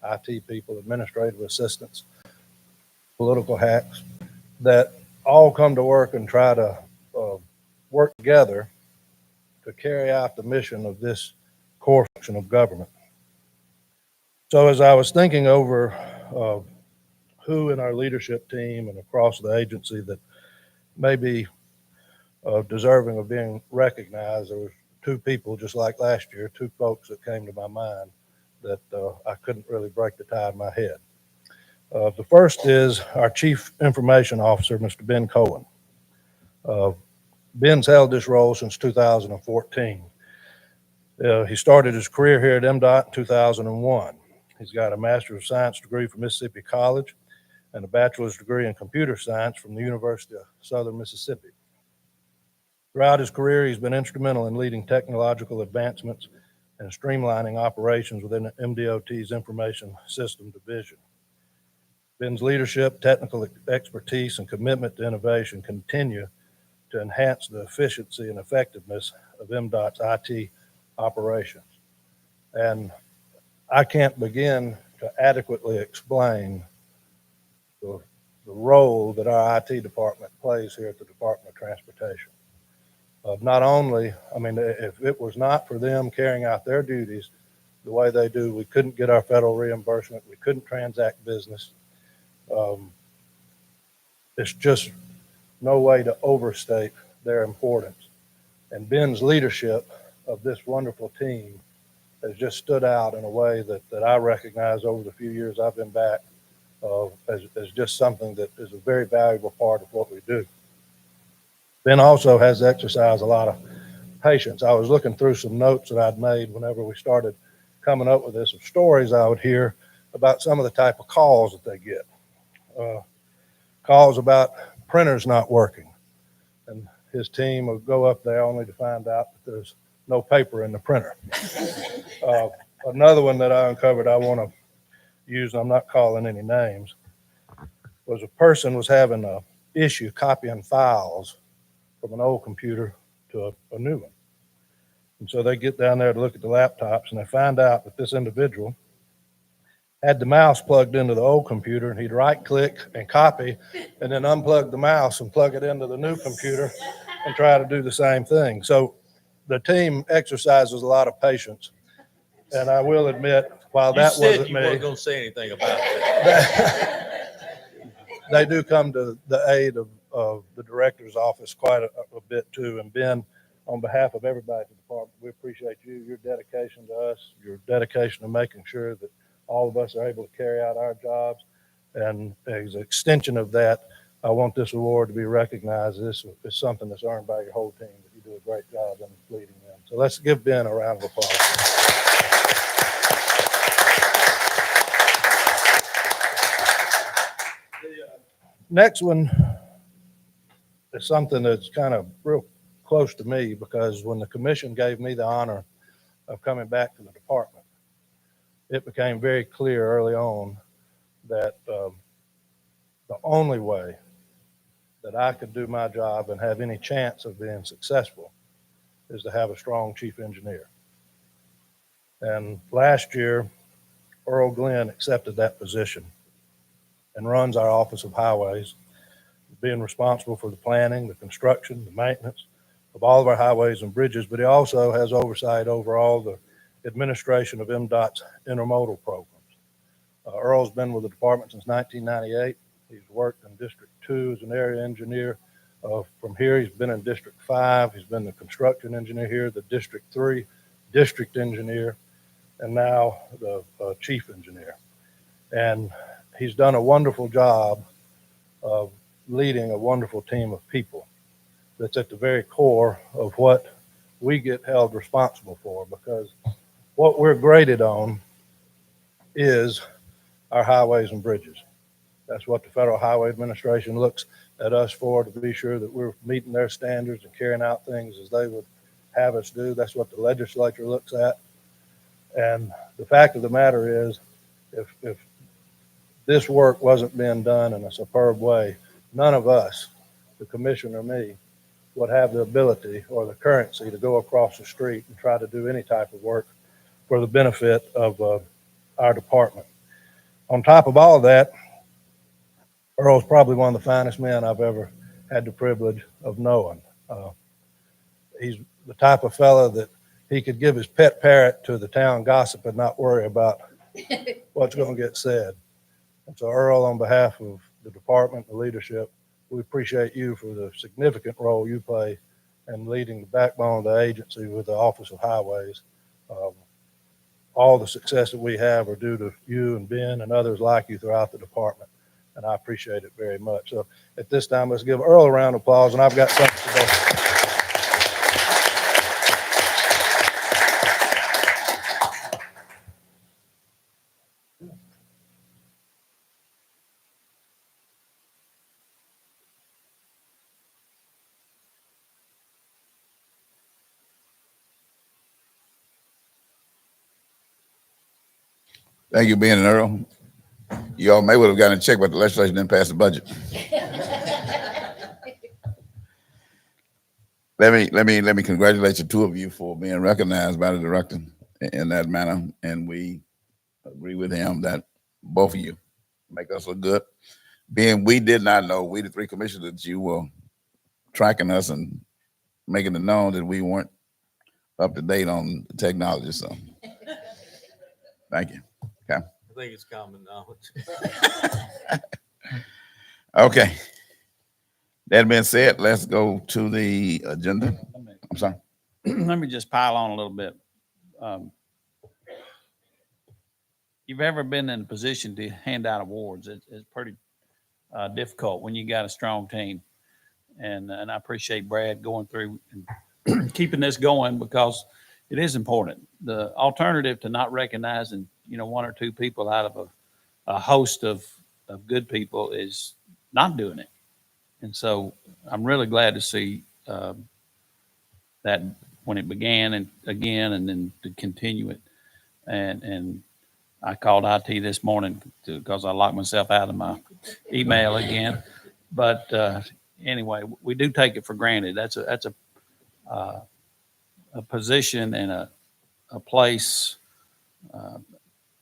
IT people, administrative assistants, political hacks, that all come to work and try to uh, work together to carry out the mission of this core function of government. So as I was thinking over uh, who in our leadership team and across the agency that may be deserving of being recognized, there were two people, just like last year, two folks that came to my mind that I couldn't really break the tie in my head. The first is our Chief Information Officer, Mr. Ben Cohen. Ben's held this role since 2014. He started his career here at MDOT in 2001. He's got a Master of Science degree from Mississippi College and a bachelor's degree in computer science from the University of Southern Mississippi. Throughout his career, he's been instrumental in leading technological advancements and streamlining operations within MDOT's Information System Division. Ben's leadership, technical expertise, and commitment to innovation continue to enhance the efficiency and effectiveness of MDOT's IT operations. And I can't begin to adequately explain the role that our IT department plays here at the Department of Transportation. Not only, I mean, if it was not for them carrying out their duties the way they do, we couldn't get our federal reimbursement, we couldn't transact business. It's just no way to overstate their importance. And Ben's leadership of this wonderful team has just stood out in a way that I recognize over the few years I've been back as just something that is a very valuable part of what we do. Ben also has exercised a lot of patience. I was looking through some notes that I'd made whenever we started coming up with this, of stories I would hear about some of the type of calls that they get. Calls about printers not working. And his team will go up there only to find out that there's no paper in the printer. Another one that I uncovered I want to use, and I'm not calling any names, was a person was having an issue copying files from an old computer to a new one. And so they get down there to look at the laptops, and they find out that this individual had the mouse plugged into the old computer, and he'd right click and copy and then unplug the mouse and plug it into the new computer and try to do the same thing. So the team exercises a lot of patience. And I will admit, while that wasn't me, you weren't going to say anything about that. They do come to the aid of the director's office quite a bit too. And Ben, on behalf of everybody at the department, we appreciate you, your dedication to us, your dedication to making sure that all of us are able to carry out our jobs. And as an extension of that, I want this award to be recognized. This is something that's earned by your whole team, that you do a great job in leading them. So let's give Ben a round of applause. Next one is something that's kind of real close to me, because when the commission gave me the honor of coming back to the department, it became very clear early on that the only way that I could do my job and have any chance of being successful is to have a strong chief engineer. And last year, Earl Glenn accepted that position and runs our Office of Highways, being responsible for the planning, the construction, the maintenance of all of our highways and bridges, but he also has oversight over all the administration of MDOT's intermodal programs. Earl's been with the department since 1998. He's worked in District 2 as an area engineer. From here, he's been in District 5. He's been the construction engineer here, the District 3 district engineer, and now the chief engineer. And he's done a wonderful job of leading a wonderful team of people that's at the very core of what we get held responsible for, because what we're graded on is our highways and bridges. That's what the Federal Highway Administration looks at us for, to be sure that we're meeting their standards and carrying out things as they would have us do. That's what the legislature looks at. And the fact of the matter is, if this work wasn't being done in a superb way, none of us, the commission or me, would have the ability or the currency to go across the street and try to do any type of work for the benefit of our department. On top of all of that, Earl's probably one of the finest men I've ever had the privilege of knowing. He's the type of fella that he could give his pet parrot to the town gossip and not worry about what's going to get said. And so, Earl, on behalf of the department, the leadership, we appreciate you for the significant role you play in leading the backbone of the agency with the Office of Highways. All the success that we have are due to you and Ben and others like you throughout the department, and I appreciate it very much. So at this time, let's give Earl a round of applause, and I've got something to say. Thank you, Ben and Earl. You all may would have gotten a check, but the legislation didn't pass the budget. Let me congratulate the two of you for being recognized by the director in that manner, and we agree with him that both of you make us look good. Ben, we did not know, we the three commissioners, that you were tracking us and making it known that we weren't up to date on the technology. So, thank you. I think it's common knowledge. Okay. That being said, let's go to the agenda. I'm sorry. Let me just pile on a little bit. You've ever been in a position to hand out awards? It's pretty difficult when you got a strong team, and I appreciate Brad going through and keeping this going, because it is important. The alternative to not recognizing, one or two people out of a host of good people is not doing it. And so I'm really glad to see that when it began and again, and then to continue it. And I called IT this morning because I locked myself out of my email again. But anyway, we do take it for granted. That's a position and a place.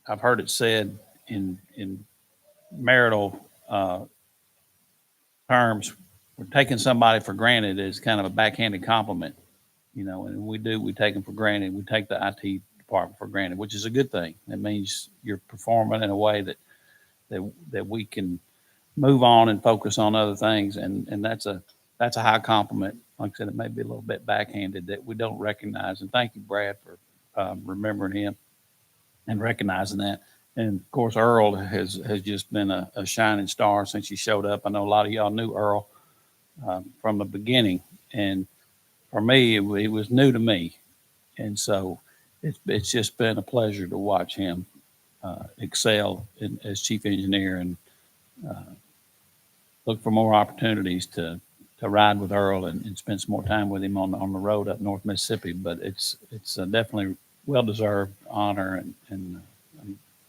I've heard it said in marital terms, we're taking somebody for granted is kind of a backhanded compliment, and we take them for granted. We take the IT department for granted, which is a good thing. It means you're performing in a way that we can move on and focus on other things. And that's a high compliment. Like I said, it may be a little bit backhanded that we don't recognize. And thank you, Brad, for remembering him and recognizing that. And of course, Earl has just been a shining star since he showed up. I know a lot of y'all knew Earl from the beginning, and for me, it was new to me. And so it's just been a pleasure to watch him excel as chief engineer, and look for more opportunities to ride with Earl and spend some more time with him on the road up North Mississippi. But it's definitely well-deserved honor, and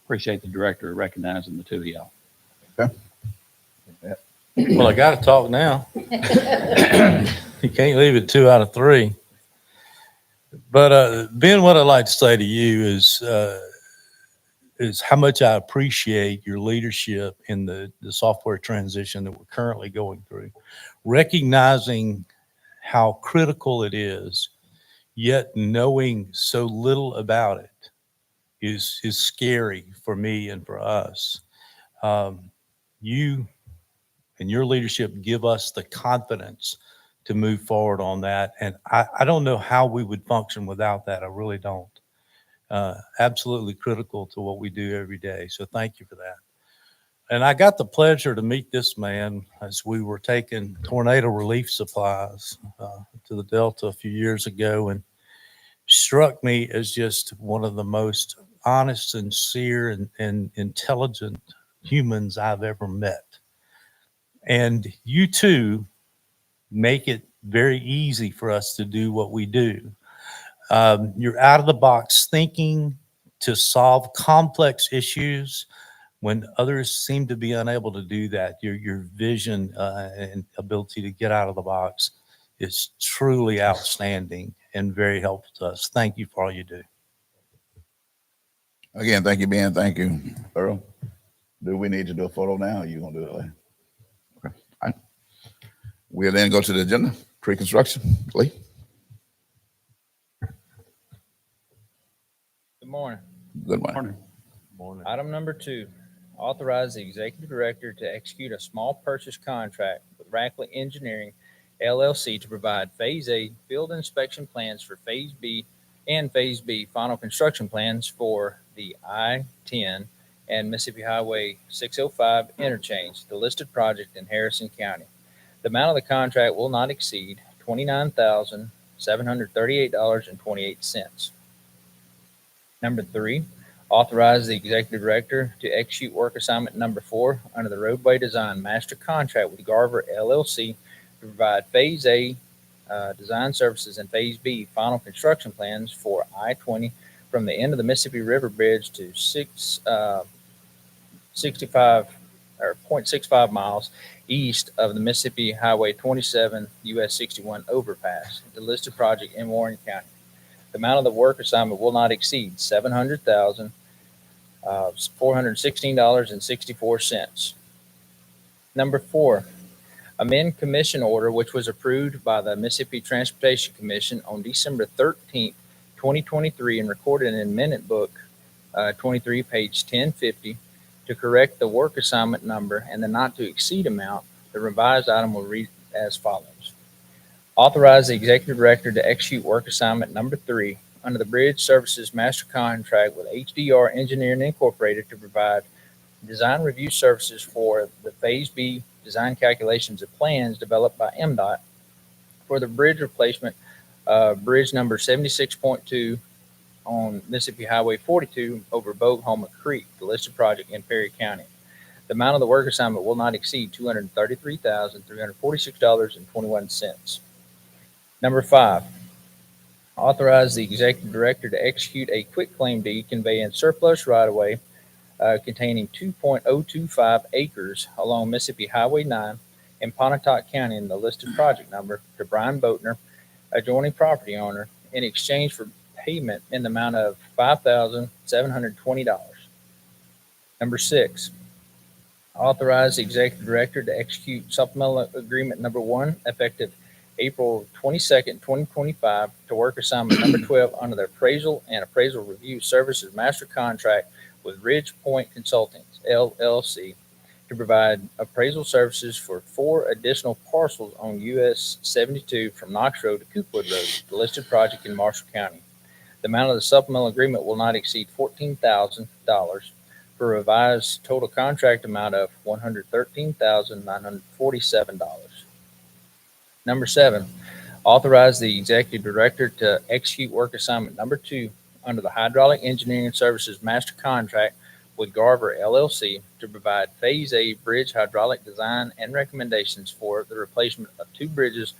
appreciate the director recognizing the two of y'all. Okay. Well, I got to talk now. You can't leave it 2 out of 3. But Ben, what I'd like to say to you is how much I appreciate your leadership in the software transition that we're currently going through. Recognizing how critical it is, yet knowing so little about it is scary for me and for us. You and your leadership give us the confidence to move forward on that. And I don't know how we would function without that. I really don't. Absolutely critical to what we do every day. So thank you for that. And I got the pleasure to meet this man as we were taking tornado relief supplies to the Delta a few years ago, and struck me as just one of the most honest, sincere, and intelligent humans I've ever met. And you too make it very easy for us to do what we do. You're out of the box thinking to solve complex issues when others seem to be unable to do that. Your vision and ability to get out of the box is truly outstanding and very helpful to us. Thank you for all you do. Again, thank you, Ben. Thank you, Earl. Do we need to do a photo now, or you gonna do it later? Okay, all right. We'll then go to the agenda, pre-construction. Lee? Good morning. Good morning. Morning. Item number 2, authorize the executive director to execute a small purchase contract with Rackley Engineering LLC to provide Phase A field inspection plans for Phase B and Phase B final construction plans for the I-10 and Mississippi Highway 605 interchange, the listed project in Harrison County. The amount of the contract will not exceed $29,738.28. Number 3, authorize the executive director to execute work assignment number 4 under the roadway design master contract with Garver LLC to provide Phase A design services and Phase B final construction plans for I-20 from the end of the Mississippi River Bridge to 0.65 miles east of the Mississippi Highway 27 US 61 overpass, the listed project in Warren County. The amount of the work assignment will not exceed $700,416.64. Number 4, amend commission order which was approved by the Mississippi Transportation Commission on December 13th, 2023 and recorded in Minute Book 23, page 1050 to correct the work assignment number and the not to exceed amount. The revised item will read as follows. Authorize the executive director to execute work assignment number 3 under the Bridge Services Master Contract with HDR Engineering Incorporated to provide design review services for the Phase B design calculations of plans developed by MDOT for the bridge replacement, bridge number 76.2 on Mississippi Highway 42 over Boguehoma Creek, the listed project in Perry County. The amount of the work assignment will not exceed $233,346.21. Number 5, authorize the executive director to execute a quitclaim deed conveying surplus right-of-way containing 2.025 acres along Mississippi Highway 9 in Pontotoc County in the listed project number to Brian Boatner, adjoining property owner, in exchange for payment in the amount of $5,720. Number 6, authorize the executive director to execute supplemental agreement number 1 effective April 22nd, 2025 to work assignment number 12 under the appraisal and appraisal review services master contract with Ridge Point Consultants, LLC, to provide appraisal services for 4 additional parcels on US 72 from Knox Road to Coopwood Road, the listed project in Marshall County. The amount of the supplemental agreement will not exceed $14,000 for a revised total contract amount of $113,947. Number 7, authorize the executive director to execute work assignment number 2 under the Hydraulic Engineering Services Master Contract with Garver LLC to provide Phase A bridge hydraulic design and recommendations for the replacement of 2 bridges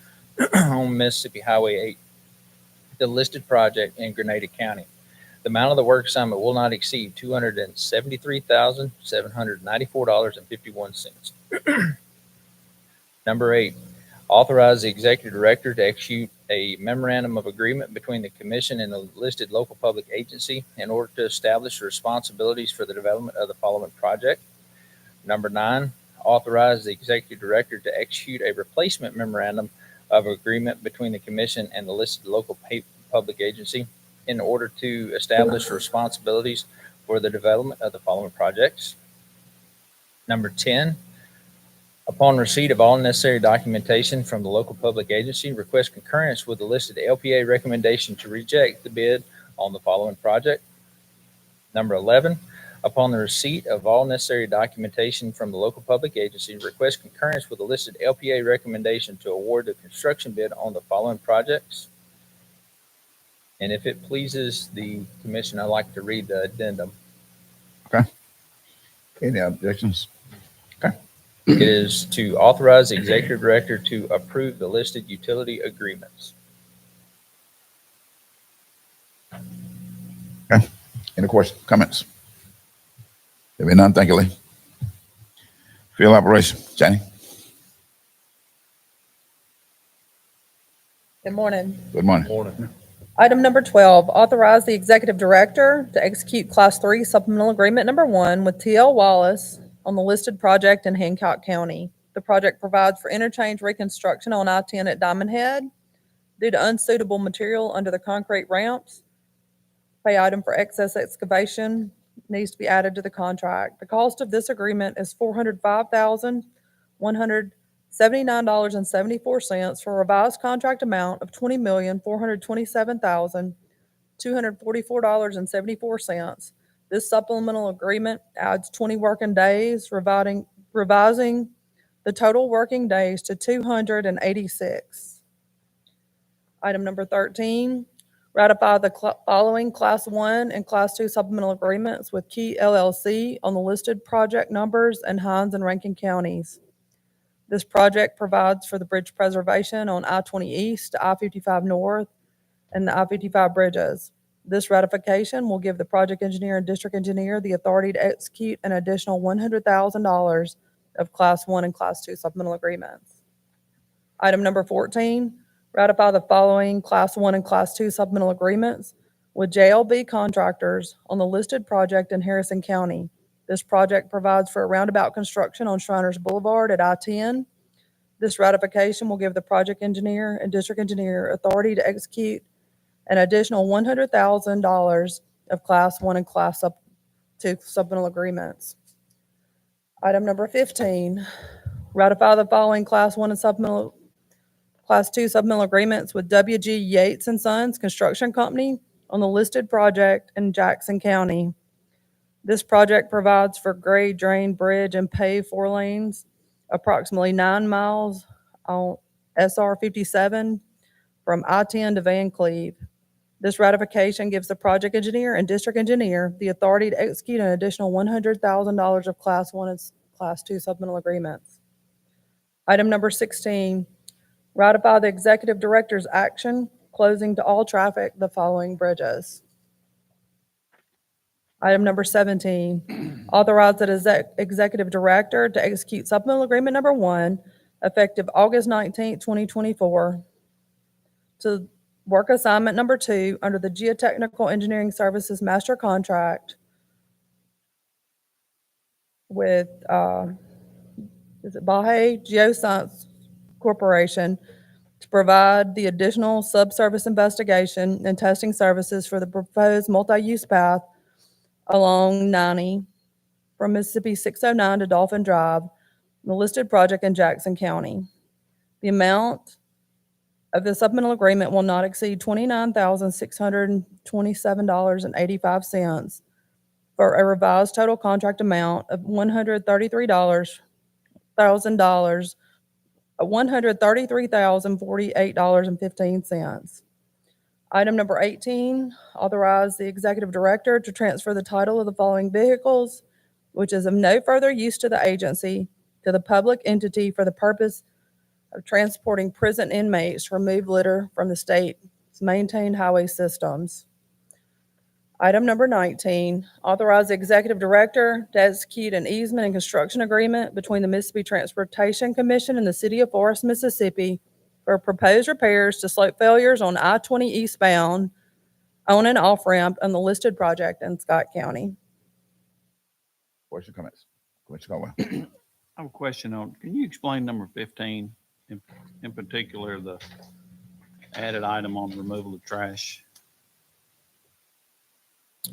on Mississippi Highway 8, the listed project in Grenada County. The amount of the work assignment will not exceed $273,794.51. Number 8, authorize the executive director to execute a memorandum of agreement between the commission and the listed local public agency in order to establish the responsibilities for the development of the following project. Number 9, authorize the executive director to execute a replacement memorandum of agreement between the commission and the listed local public agency in order to establish the responsibilities for the development of the following projects. Number 10, upon receipt of all necessary documentation from the local public agency, request concurrence with the listed LPA recommendation to reject the bid on the following project. Number 11, upon the receipt of all necessary documentation from the local public agency, request concurrence with the listed LPA recommendation to award the construction bid on the following projects. And if it pleases the commission, I'd like to read the addendum. Any objections? It is to authorize the executive director to approve the listed utility agreements. Any questions, comments? There be none, thank you, Lee. Field operation, Janie, Good morning. good morning. Morning. Item number 12, authorize the executive director to execute Class 3 supplemental agreement number 1 with TL Wallace on the listed project in Hancock County. The project provides for interchange reconstruction on I-10 at Diamond Head due to unsuitable material under the concrete ramps. Pay item for excess excavation needs to be added to the contract. The cost of this agreement is $405,179.74 for a revised contract amount of $20,427,244.74. This supplemental agreement adds 20 working days, revising the total working days to 286. Item number 13, ratify the following Class 1 and Class 2 supplemental agreements with Key LLC on the listed project numbers in Hines and Rankin counties. This project provides for the bridge preservation on I-20 East, I-55 North, and the I-55 bridges. This ratification will give the project engineer and district engineer the authority to execute an additional $100,000 of Class 1 and Class 2 supplemental agreements. Item number 14, ratify the following Class 1 and Class 2 supplemental agreements with JLB Contractors on the listed project in Harrison County. This project provides for a roundabout construction on Shriners Boulevard at I-10. This ratification will give the project engineer and district engineer authority to execute an additional $100,000 of Class 1 and Class 2 supplemental agreements. Item number 15, ratify the following Class 1 and Class 2 supplemental agreements with W.G. Yates and Sons Construction Company on the listed project in Jackson County. This project provides for grade, drain, bridge, and pave 4 lanes, approximately 9 miles on SR 57 from I-10 to Van Cleve. This ratification gives the project engineer and district engineer the authority to execute an additional $100,000 of Class 1 and Class 2 supplemental agreements. Item number 16, ratify the executive director's action closing to all traffic the following bridges. Item number 17, authorize the executive director to execute supplemental agreement number 1 effective August 19, 2024 to work assignment number 2 under the Geotechnical Engineering Services Master Contract with, is it Baha'i Geoscience Corporation to provide the additional subsurface investigation and testing services for the proposed multi-use path along 90 from Mississippi 609 to Dolphin Drive, the listed project in Jackson County. The amount of the supplemental agreement will not exceed $29,627.85 for a revised total contract amount of $133,048.15. Item number 18, authorize the executive director to transfer the title of the following vehicles, which is of no further use to the agency, to the public entity for the purpose of transporting prison inmates to remove litter from the state's maintained highway systems. Item number 19, authorize the executive director to execute an easement and construction agreement between the Mississippi Transportation Commission and the City of Forest, Mississippi for proposed repairs to slope failures on I-20 eastbound on and off ramp on the listed project in Scott County. Question, comments? Commissioner Conway. I have a question on, can you explain number 15, in particular, the added item on removal of trash?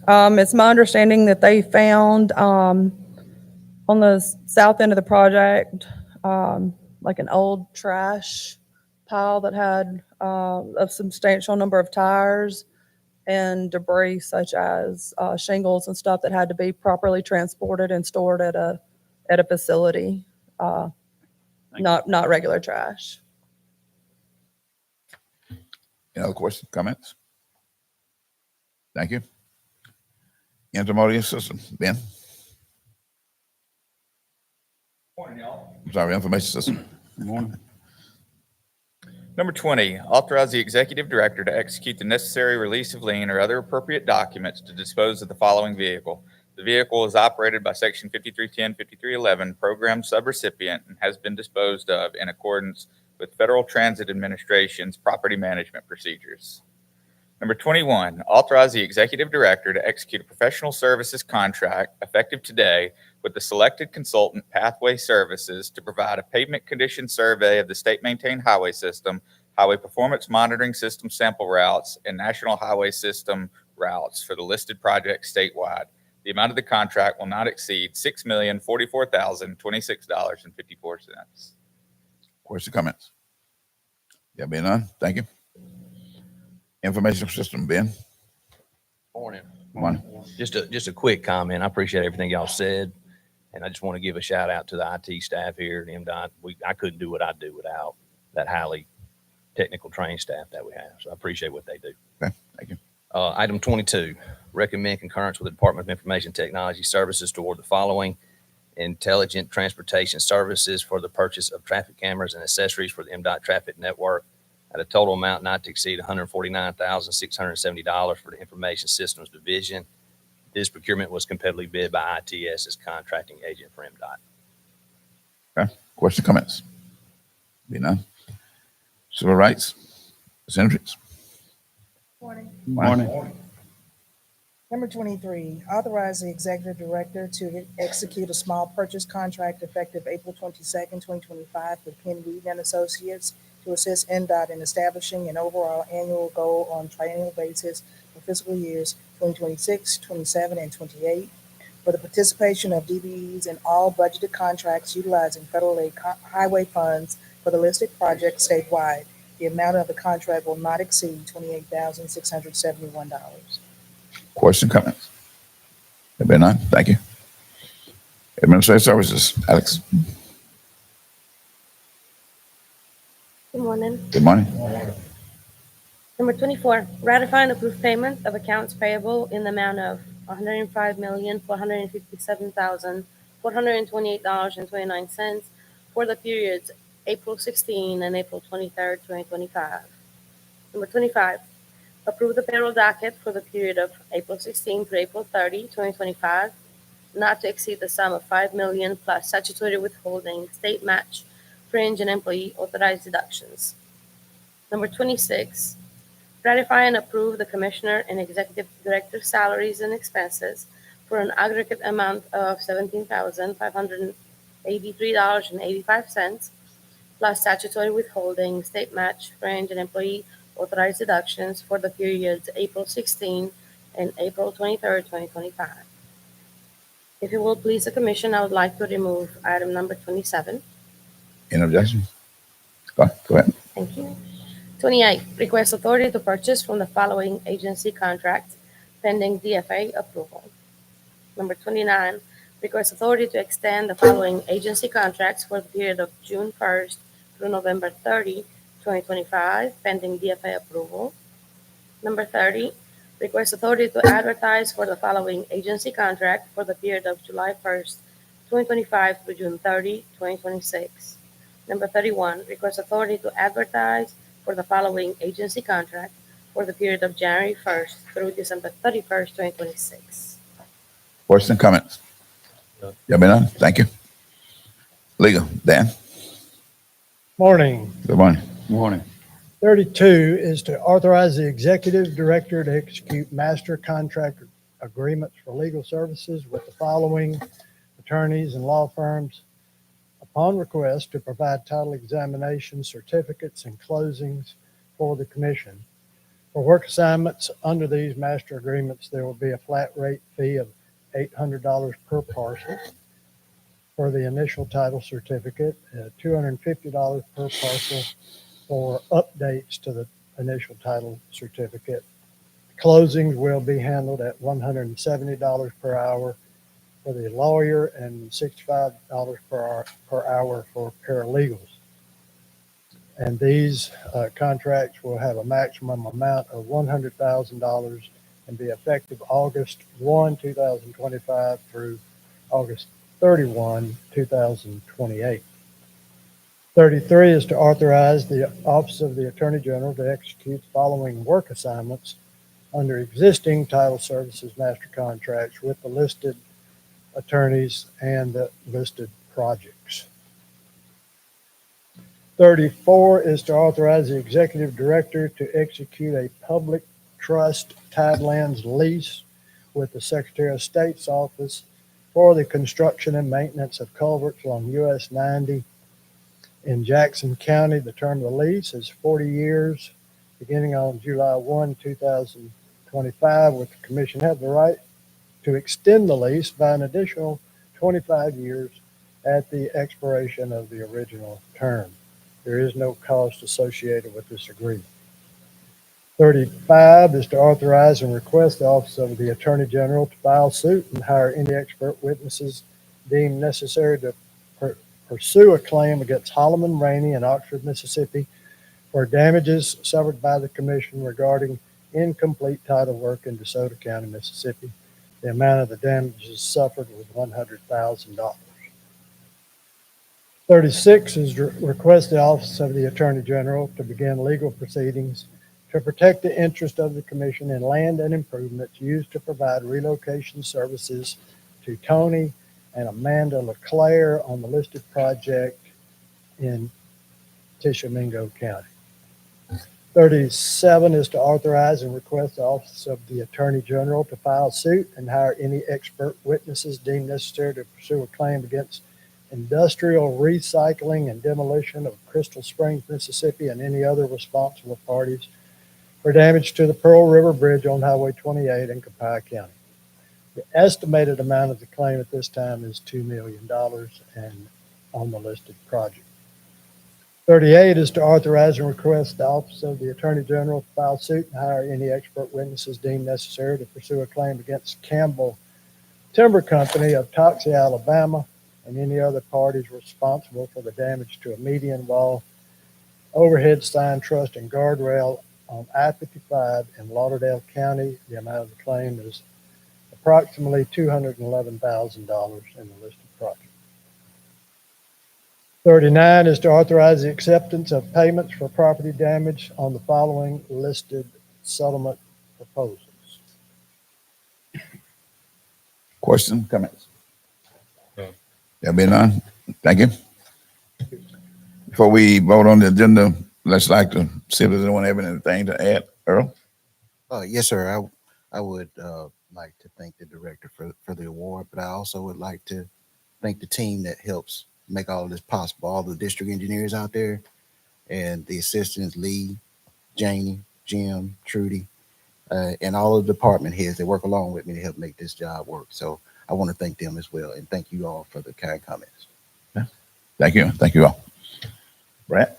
It's my understanding that they found on the south end of the project like an old trash pile that had a substantial number of tires and debris such as shingles and stuff that had to be properly transported and stored at a facility, not regular trash. Any other questions, comments? Thank you. Intermodal system, Ben. Morning, y'all. I'm sorry, information system. Good morning. Number 20, authorize the executive director to execute the necessary release of lien or other appropriate documents to dispose of the following vehicle. The vehicle is operated by Section 5310, 5311 program subrecipient and has been disposed of in accordance with Federal Transit Administration's property management procedures. Number 21, authorize the executive director to execute a professional services contract effective today with the selected consultant Pathway Services to provide a pavement condition survey of the state-maintained highway system, highway performance monitoring system sample routes, and national highway system routes for the listed projects statewide. The amount of the contract will not exceed $6,044,026.54. Questions, comments? There being none, thank you. Information system, Ben. Morning. Morning. Just a quick comment. I appreciate everything y'all said. And I just want to give a shout out to the IT staff here at MDOT. I couldn't do what I do without that highly technical trained staff that we have. So I appreciate what they do. Okay, thank you. Item 22, recommend concurrence with the Department of Information Technology Services toward the following: intelligent transportation services for the purchase of traffic cameras and accessories for the MDOT traffic network at a total amount not to exceed $149,670 for the Information Systems Division. This procurement was competitively bid by ITS as contracting agent for MDOT. Questions, comments? Be none. Civil rights, Ms. Hendricks. Morning. Morning. Number 23, authorize the executive director to execute a small purchase contract effective April 22nd, 2025 with Penn Wheaton and Associates to assist NDOT in establishing an overall annual goal on triennial basis for fiscal years 2026, 27, and 28 for the participation of DBEs in all budgeted contracts utilizing federal aid highway funds for the listed projects statewide. The amount of the contract will not exceed $28,671. Question, comments? There being none, thank you. Administrative services, Alex. Good morning. Good morning. Number 24, ratify and approve payment of accounts payable in the amount of $105,457,428.29 for the periods April 16 and April 23rd, 2025. Number 25, approve the payroll docket for the period of April 16 to April 30, 2025, not to exceed the sum of $5 million plus statutory withholding, state match, fringe, and employee authorized deductions. Number 26, ratify and approve the commissioner and executive director salaries and expenses for an aggregate amount of $17,583.85 plus statutory withholding, state match, fringe, and employee authorized deductions for the periods April 16 and April 23rd, 2025. If you will please the commission, I would like to remove item number 27. Any objections? Go ahead. Thank you. 28, request authority to purchase from the following agency contracts pending DFA approval. Number 29, request authority to extend the following agency contracts for the period of June 1st through November 30, 2025, pending DFA approval. Number 30, request authority to advertise for the following agency contract for the period of July 1st, 2025 through June 30, 2026. Number 31, request authority to advertise for the following agency contract for the period of January 1st through December 31st, 2026. Questions and comments? There being none, thank you. Legal, Dan. Morning. Good morning. Morning. 32 is to authorize the executive director to execute master contract agreements for legal services with the following attorneys and law firms upon request to provide title examination certificates and closings for the commission. For work assignments under these master agreements, there will be a flat rate fee of $800 per parcel for the initial title certificate, $250 per parcel for updates to the initial title certificate. Closings will be handled at $170 per hour for the lawyer and $65 per hour for paralegals. And these contracts will have a maximum amount of $100,000 and be effective August 1, 2025 through August 31, 2028. 33 is to authorize the Office of the Attorney General to execute the following work assignments under existing title services master contracts with the listed attorneys and the listed projects. 34 is to authorize the executive director to execute a public trust tidelands lease with the Secretary of State's office for the construction and maintenance of culverts along US 90 in Jackson County. The term of the lease is 40 years, beginning on July 1, 2025, with the commission have the right to extend the lease by an additional 25 years at the expiration of the original term. There is no cost associated with this agreement. 35 is to authorize and request the Office of the Attorney General to file suit and hire any expert witnesses deemed necessary to pursue a claim against Holloman Rainey in Oxford, Mississippi for damages suffered by the commission regarding incomplete title work in DeSoto County, Mississippi. The amount of the damages suffered was $100,000. 36 is to request the Office of the Attorney General to begin legal proceedings to protect the interest of the commission in land and improvements used to provide relocation services to Tony and Amanda LeClaire on the listed project in Tishomingo County. 37 is to authorize and request the Office of the Attorney General to file suit and hire any expert witnesses deemed necessary to pursue a claim against Industrial Recycling and Demolition of Crystal Springs, Mississippi, and any other responsible parties for damage to the Pearl River Bridge on Highway 28 in Copiah County. The estimated amount of the claim at this time is $2 million and on the listed project. 38 is to authorize and request the Office of the Attorney General to file suit and hire any expert witnesses deemed necessary to pursue a claim against Campbell Timber Company of Toxie, Alabama, and any other parties responsible for the damage to a median wall, overhead sign, truss, and guardrail on I-55 in Lauderdale County. The amount of the claim is approximately $211,000 in the listed project. 39 is to authorize the acceptance of payments for property damage on the following listed settlement proposals. Questions, comments? There be none. Thank you. Before we vote on the agenda, let's like to see if there's anyone having anything to add. Earl? Yes, sir. I would like to thank the director for the award, but I also would like to thank the team that helps make all of this possible. All the district engineers out there and the assistants, Lee, Janie, Jim, Trudy, and all of the department heads that work along with me to help make this job work. So I want to thank them as well. And thank you all for the kind comments. Thank you. Thank you all. Brad?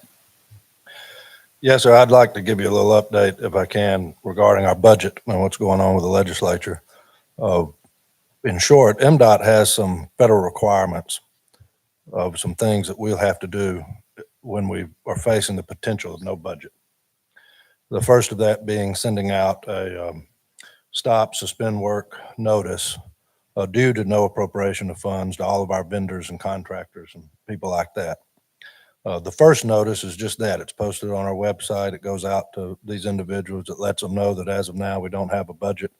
Yes, sir. I'd like to give you a little update, if I can, regarding our budget and what's going on with the legislature. In short, MDOT has some federal requirements of some things that we'll have to do when we are facing the potential of no budget. The first of that being sending out a stop, suspend work notice due to no appropriation of funds to all of our vendors and contractors and people like that. The first notice is just that. It's posted on our website. It goes out to these individuals. It lets them know that as of now, we don't have a budget.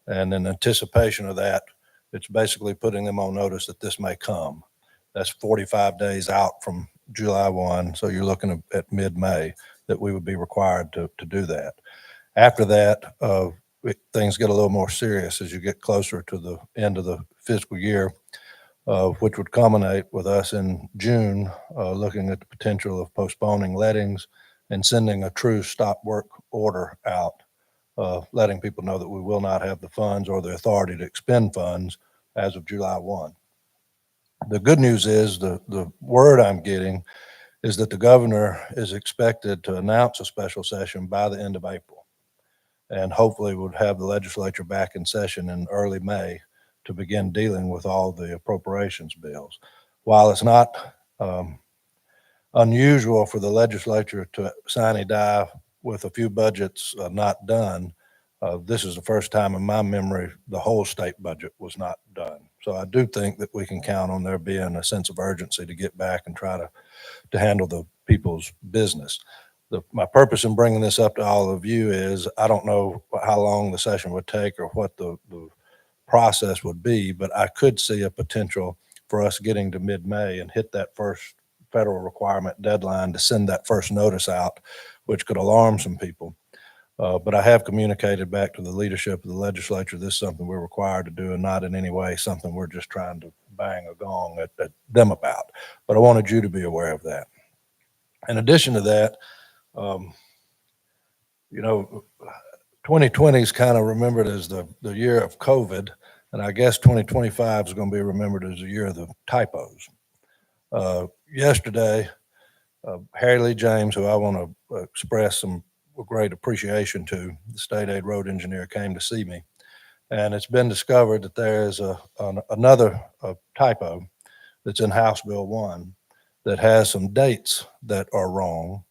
And in anticipation of that, it's basically putting them on notice that this may come. That's 45 days out from July 1. So you're looking at mid-May that we would be required to do that. After that, things get a little more serious as you get closer to the end of the fiscal year, which would culminate with us in June, looking at the potential of postponing lettings and sending a true stop work order out, letting people know that we will not have the funds or the authority to expend funds as of July 1. The good news is the word I'm getting is that the governor is expected to announce a special session by the end of April. And hopefully would have the legislature back in session in early May to begin dealing with all the appropriations bills. While it's not unusual for the legislature to sine die with a few budgets not done, this is the first time in my memory the whole state budget was not done. So I do think that we can count on there being a sense of urgency to get back and try to handle the people's business. My purpose in bringing this up to all of you is I don't know how long the session would take or what the process would be, but I could see a potential for us getting to mid-May and hit that first federal requirement deadline to send that first notice out, which could alarm some people. But I have communicated back to the leadership of the legislature, this is something we're required to do and not in any way something we're just trying to bang a gong at them about. But I wanted you to be aware of that. In addition to that, you know, 2020 is kind of remembered as the year of COVID, and I guess 2025 is going to be remembered as the year of the typos. Yesterday, Harry Lee James, who I want to express some great appreciation to, the state aid road engineer, came to see me. And it's been discovered that there is another typo that's in House Bill 1 that has some dates that are wrong,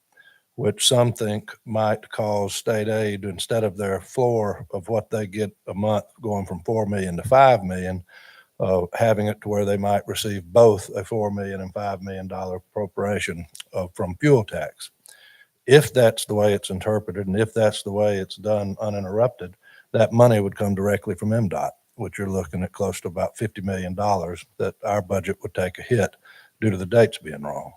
which some think might cause state aid, instead of their floor of what they get a month going from 4 million to 5 million, having it to where they might receive both a $4 million and $5 million appropriation from fuel tax. If that's the way it's interpreted, and if that's the way it's done uninterrupted, that money would come directly from MDOT, which you're looking at close to about $50 million that our budget would take a hit due to the dates being wrong.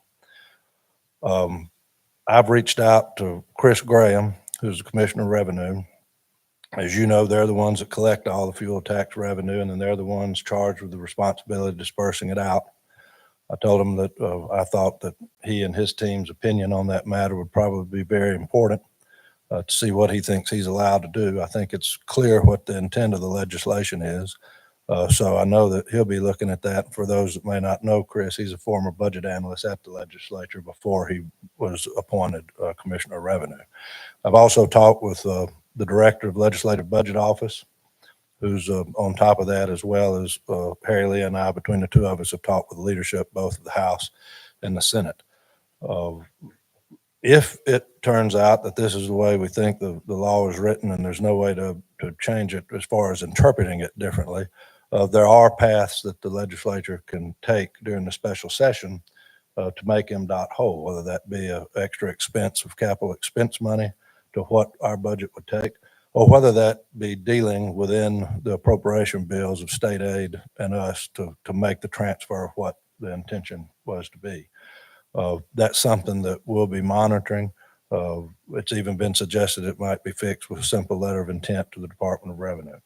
I've reached out to Chris Graham, who's the Commissioner of Revenue. As you know, they're the ones that collect all the fuel tax revenue, and then they're the ones charged with the responsibility of dispersing it out. I told him that I thought that he and his team's opinion on that matter would probably be very important to see what he thinks he's allowed to do. I think it's clear what the intent of the legislation is. So I know that he'll be looking at that. For those that may not know Chris, he's a former budget analyst at the legislature before he was appointed Commissioner of Revenue. I've also talked with the Director of Legislative Budget Office, who's on top of that, as well as Harry Lee and I, between the two of us, have talked with leadership, both of the House and the Senate. If it turns out that this is the way we think the law is written and there's no way to change it as far as interpreting it differently, there are paths that the legislature can take during the special session to make MDOT whole, whether that be an extra expense of capital expense money to what our budget would take, or whether that be dealing within the appropriation bills of state aid and us to make the transfer of what the intention was to be. That's something that we'll be monitoring. It's even been suggested it might be fixed with a simple letter of intent to the Department of Revenue.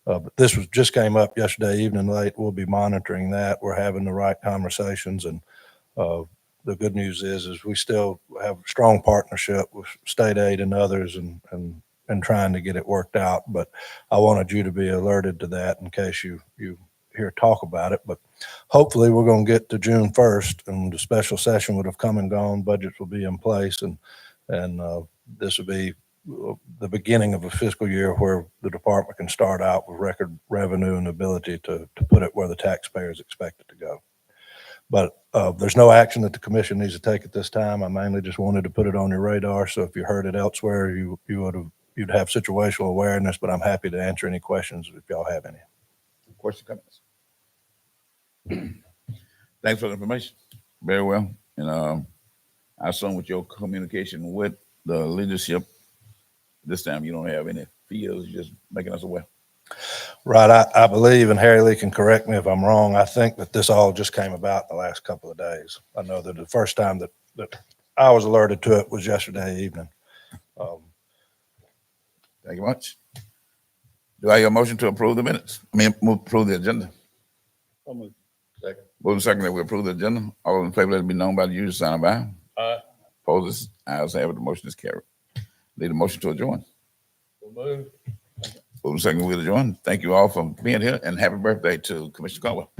But this just came up yesterday evening late. We'll be monitoring that. We're having the right conversations, and the good news is we still have a strong partnership with state aid and others and trying to get it worked out. But I wanted you to be alerted to that in case you hear talk about it. But hopefully we're going to get to June 1st and the special session would have come and gone. Budgets will be in place, and this will be the beginning of a fiscal year where the department can start out with record revenue and ability to put it where the taxpayers expect it to go. But there's no action that the commission needs to take at this time. I mainly just wanted to put it on your radar. So if you heard it elsewhere, you'd have situational awareness, but I'm happy to answer any questions if y'all have any. Questions, comments? Thanks for the information. Very well. And I assume with your communication with the leadership, this time you don't have any fears, you're just making us aware. Right. I believe, and Harry Lee can correct me if I'm wrong, I think that this all just came about in the last couple of days. I know that the first time that I was alerted to it was yesterday evening. Thank you much. Do I hear a motion to approve the minutes? Approve the agenda. Second. Move second that we approve the agenda. All in favor, let it be known by the usual sign of aye. Aye. Opposes, ayes have it, the motion is carried. Need a motion to adjourn. Move. Move second, we'll adjourn. Thank you all for being here, and happy birthday to Commissioner Caldwell.